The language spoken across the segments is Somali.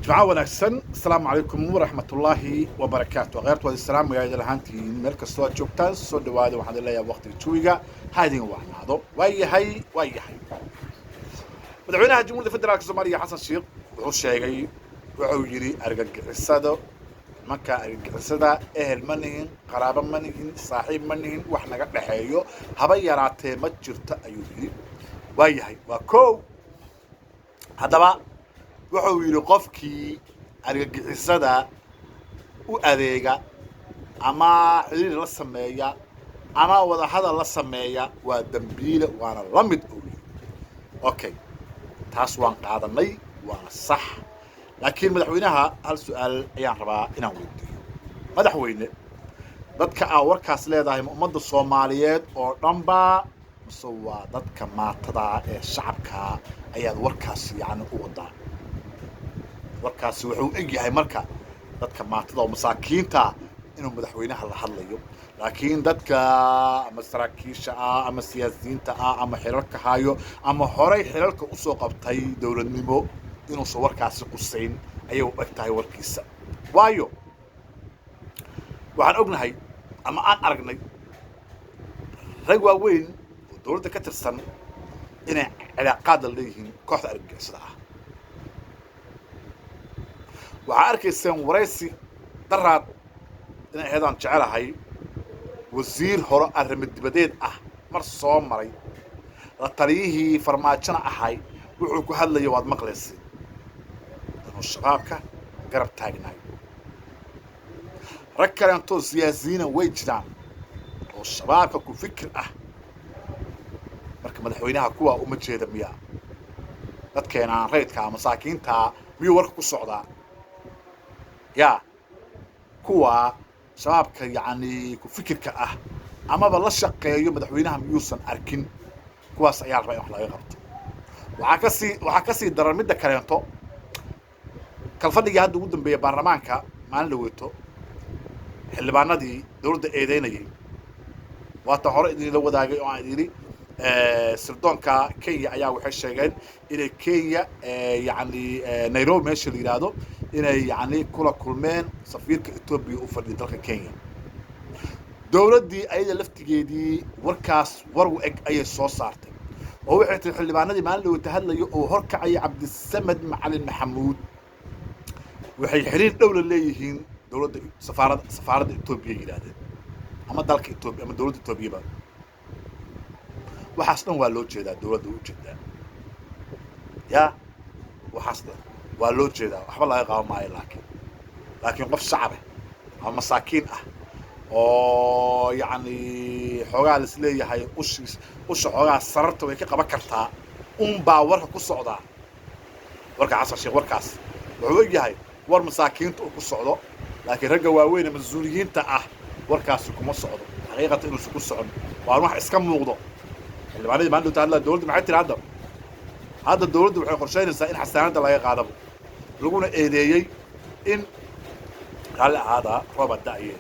جماعة ونحسن السلام عليكم ورحمة الله وبركاته غيرت وهذا السلام ويا الهانتين ملك الصوت جوكتان صد وهذا وحد الله يا وقت تشويقة هذه واحد هذا ويا هي مدعونا جمهور الفدرالية الصومالية حسن الشيخ وحو شيغي وحو يري أرقق السادة مكا أرقق السادة أهل منهن قرابة منهن صاحب منهن وحنا قد نحيو هبا يراتي مجرت أيوه ويا هي وكو هذا بقى wuxuu yiri qofkii argagixisada u adeega ama xiriir la sameeya ama wada hadal la sameeya waa dambiile waana la mid okay taas waan qaadanay waa sax laakiin madaxweynaha hal su'aal ayaan rabaa inaan weydiiyo madaxweyne dadka warkaas leedahay ummadda Soomaaliyeed oo dhanba soo waa dadka maatada ee shacabka ayaad warkaas yaani u wadaa warkaasi wuxuu egyahay marka dadka maatada oo masaakiinta inuu madaxweynaha la hadlayo laakiin dadka ama saraakiisha ama siyaasiyiinta ama xiriirka hayo ama horay xiriirka u soo qabtay dawladnimo inuu soo warkaasi quseyn ayuu ogtahay warkiisa waayo waxaan ognahay ama aan aragnay rag waaweyn oo dawladda ka tirsan inay cilaaqaad leeyihiin kooxda argagixisada waxaa arkaysaan waraysi daraad inay heedaan jecelahay wasiir hore arrimo dibadeed mar soo maray la taliyihii farmaajona ahay wuxuu ku hadlayay waad maqlaysay inuu shabaabka garab taagnaay rag kale intoo siyaasiyiina way jiraan oo shabaabka ku fikir marka madaxweynaha kuwa uma jeeda miyaa dadkeena reydka masaakiinta miyuu warka ku socdaa يا كوا شبابك يعني كفكرك أما بالله شقة يوم مدحوينها ميوسن أركن كوا سيار رأي وحلا يغبط وعكسي درر مدة كلامته كالفضي جهاد ودن ببرلمانك ما نلويته اللي بعنا دي دور إيدينا يجي واتحرق دي لو ده جاي وعندي سردونكا كينيا ayaa waxay sheegeen inay Kenya yani Nairobi meesha la yiraahdo inay yani kula kulmeen safiirka Ethiopia u fadhiyo dalka Kenya dawladii ayada laftigeedii warkaas war u eg ayay soo saartay oo waxay tii xildhibaanadii maalin loo tahadlayo oo horkacay Cabdisamad Macalin Maxamuud waxay xiriir dhow la leeyihiin dawladda safaaradda Ethiopia yiraahdeen ama dalka Ethiopia ama dawladda Ethiopia وحسنا واللوجة ده دولة وجدة يا وحسنا واللوجة ده وحب الله يقاوم معي لكن قف صعبة هم مساكين أو يعني حوجة السلية هاي وش حوجة صرت ويك قبكرتها باورها كالصعدة ورك عصر شيء وركاس وعوجة هاي ور مساكين تقول كالصعدة لكن رجوا وين من الزوريين وركاس يكون الصعدة حقيقة إنه سكون الصعدة وأروح إسكان موضوع اللي بعدين ما عنده تعال الدولة ما عدت العدم هذا الدولة وحنا خرشين إن حسنات الله يقعدهم لقونا إيديي إن هذا ربع الداعية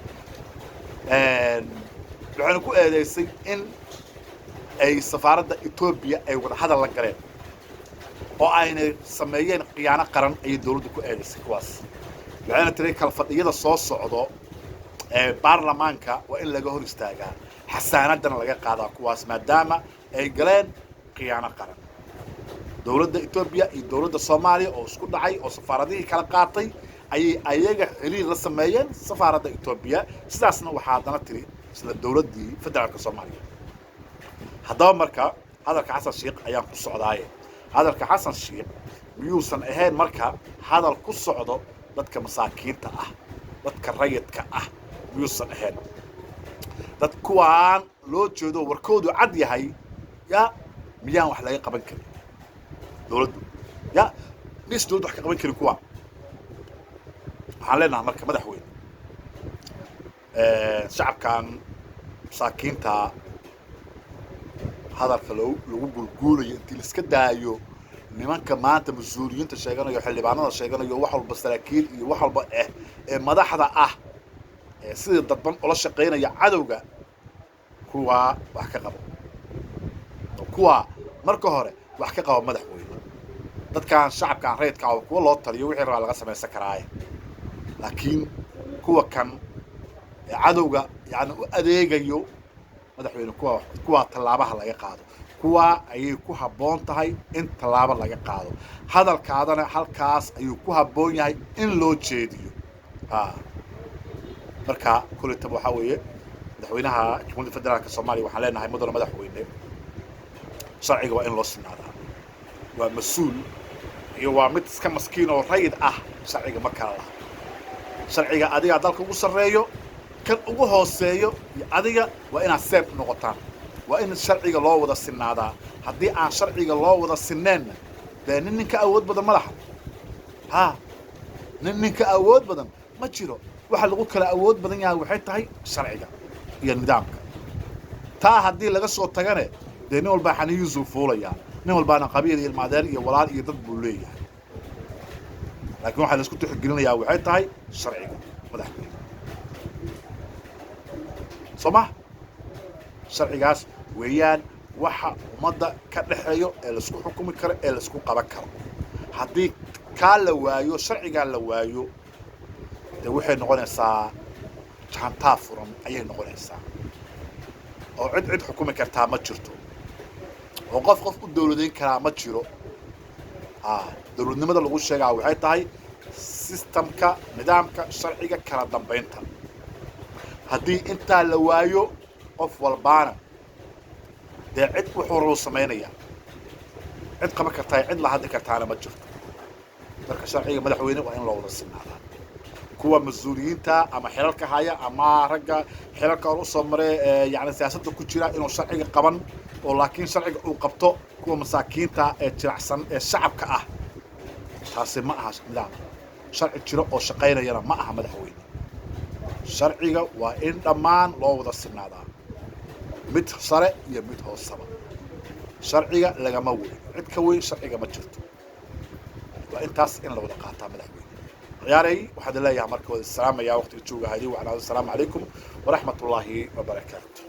وحنا كو إيديسي إن أي سفارة إثيوبيا أي ولا هذا الله قريب أو أين سميين قيانة قرن أي دولة كو إيديسي كواس وحنا ترى كالفضية الصوص صعدوا برلمانكا وإلا جهور استاجا حسنات الله يقعدها كواس ما دام ay galeen qiyaano qaran dawladda Ethiopia iyo dawladda Soomaaliya oo isku dhacay oo safaaradihii kala qaatay ayay ayaga xiriir la sameeyeen safaaradda Ethiopia sidaasna waxaa dana tiri isla dawladdii federaalka Soomaaliya haddaba marka hadalka Xasan Sheekh ayaan ku socdaay hadalka Xasan Sheekh miyuusan ahayn marka hadal ku socdo dadka masaakiinta dadka rayidka miyuusan ahayn dad kuwaan loo jeedo warkoodu cad yahay يا ميان واحد لا قبل كذا دولته يا ليش دولته حق قبل كذا كوا حالنا مركب مدحوين شعب كان مساكين تا هذا الفلو لو قول انت لسك دايو niman ka maanta masuuliyiinta sheeganayo xildhibaanada sheeganayo wax walba saraakiil iyo wax walba madaxda sida dadban ula shaqeynaya cadawga kuwa wax ka qabo kuwa marka hore wax ka qabo madaxweyne dadkan shacabkan reedka oo kuwa loo taliyo wixii rabaa laga samaysan karaaye laakiin kuwa kan cadowga yani u adeegayo madaxweyne kuwa tallaabaha laga qaado kuwa ayay ku habboon tahay in tallaabo laga qaado hadalkaadana halkaas ayuu ku habboon yahay in loo jeediyo marka kulitaba waxaa weeye madaxweynaha jamhuuriyadda federaalka soomaaliya waxaan leenahay mudane madaxweyne sharciga waa in loo sinaadaa waa mas-uul iyo waa mid iska maskiin oo rayid ah sharciga ma kala laha sharciga adigaa dalka ugu sarreeyo kan ugu hooseeyo iyo adiga waa inaad seeb noqotaan waa in sharciga loo wada sinaadaa haddii aan sharciga loo wada sineenna dee ninka awood badan ma laha ninka awood badan ma jiro waxa lagu kala awood badan yahay waxay tahay sharciga iyo nidaamka taa haddii laga soo tagane dee nin walbaa xanihiisuu fuulayaa nin walbaana qabiil iyo ilmaadeer iyo walaal iyo dad buu leeyahay laakiin waxaa la isku tixgelinayaa waxay tahay sharciga madaxweyne soo ma sharcigaas weeyaan waxa ummadda ka dhexeeyo ee laisku xukumi karo ee laisku qaban karo haddii kaa la waayo sharcigaa la waayo dee waxay noqonaysaa jahantaa furan ayay noqonaysaa oo cid xukumi kartaa ma jirto oo qof u dawladayn karaa ma jiro dawladnimada lagu sheegaa waxay tahay sistamka nidaamka sharciga kala dambaynta haddii intaa la waayo qof walbaana dee cid wuxuu rabo samaynaya cid qaban kartaa cid la hadli kartaana ma jirto marka sharciga madaxweyne waa in loo wada sinaadaa kuwa mas-uuliyiinta ama xilalka haya ama ragga xilalka hor usoo maray yani siyaasadda ku jira inuu sharciga qaban oo laakiin sharciga uu qabto kuwa masaakiinta ee jiracsan ee shacabka ah taasi ma aha nidaam sharci jiro oo shaqaynayana ma aha madaxweyne sharciga waa in dhammaan loo wada sinaadaa mid sare iyo mid hoosaba sharciga lagama weyn cid ka weyn sharciga ma jirto waa intaas in la wada qaataa madaxweyne عياري واحد الله يا مركز السلام يا وقت تشوفها هذه وعلى السلام عليكم ورحمة الله وبركاته.